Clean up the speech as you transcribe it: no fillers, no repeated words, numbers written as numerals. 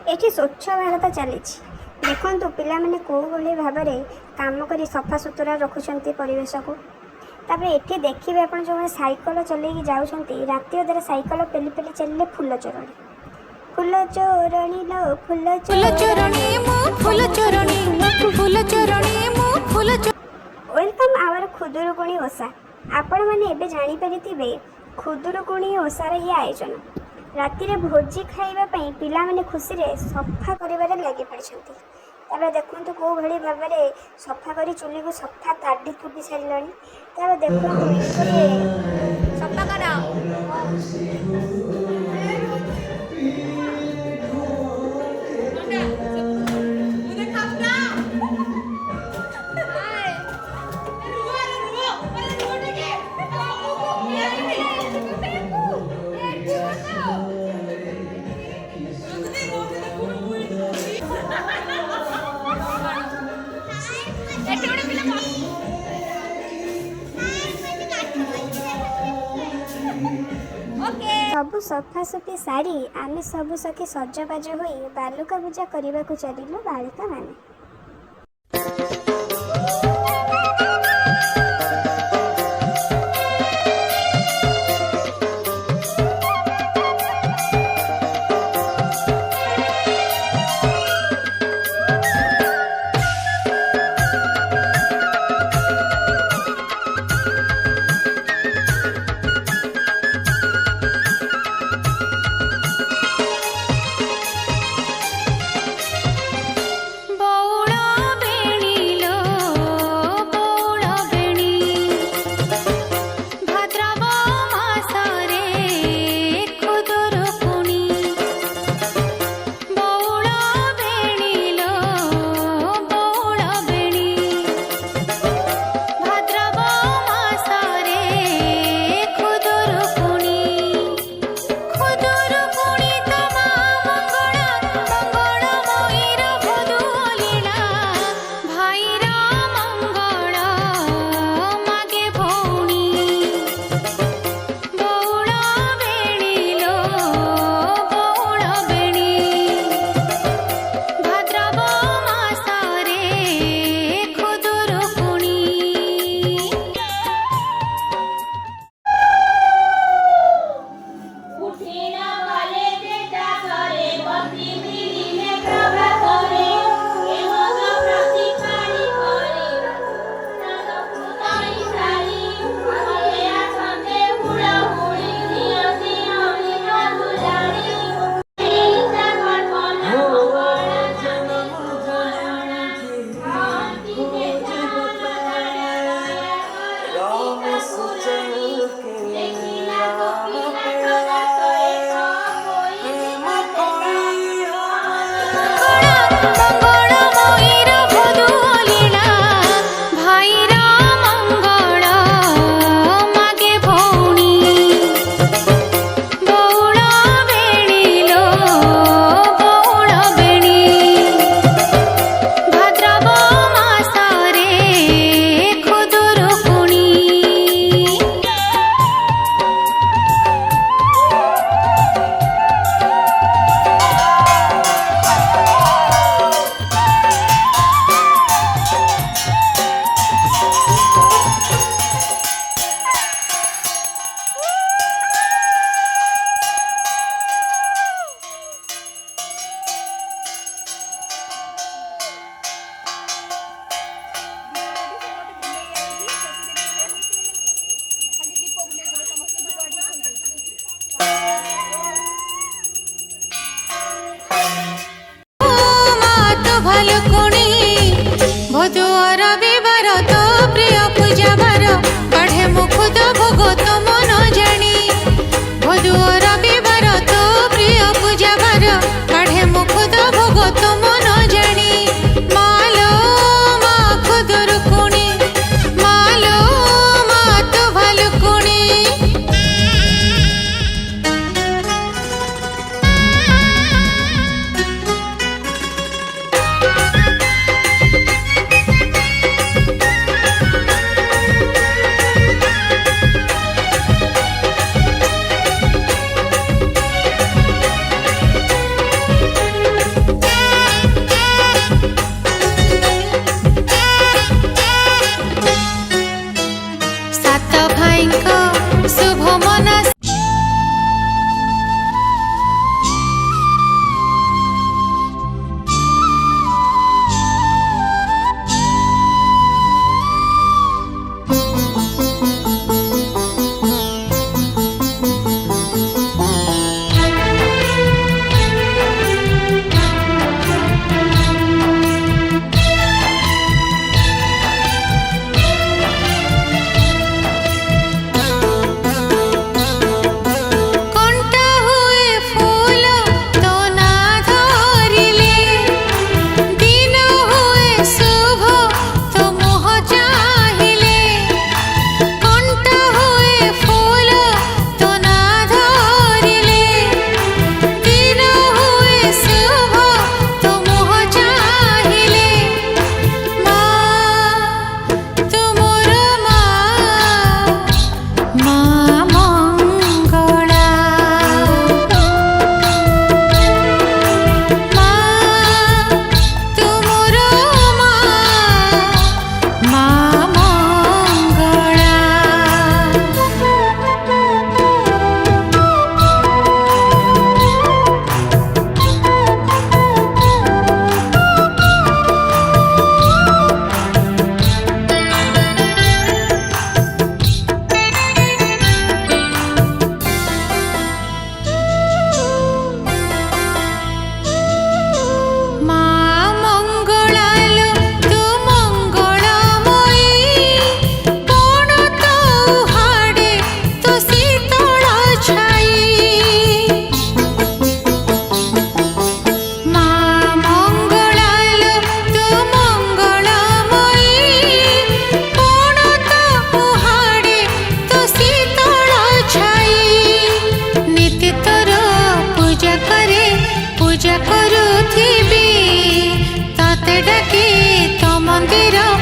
एठी स्वच्छ भारत चली देखु पिलाने कौ भाई भाव में कम कर सफा सुतरा रखुंट परिवेश को तापर एठी देखिए आप जो साइकिल चल जाऊँच राति अधर साइकिल पेली पेली चलिए फूल चोरणी फूल चोरणी लो फूल चोरणी फूल चोरणी फूल वेलकम आवर खुदुरुकुणी ओषा आपण मैंने एबे जानी परिथिबे खुदुरुकुणी ओषार ये आयोजन राति रे भोजी खाइबा पई पिला माने खुशी रे सफा करिबारे लागि पड़छंती ताबे देखंतु को भली भाबे रे सफा करी चुली को सफा ताडी तुडी सारिलानी ताबे देखंतु सफा करा सबु सफासफी सारी आम सबु सखी सजबाज हो बालुका पूजा करने को चलू बालिका माने। तेरा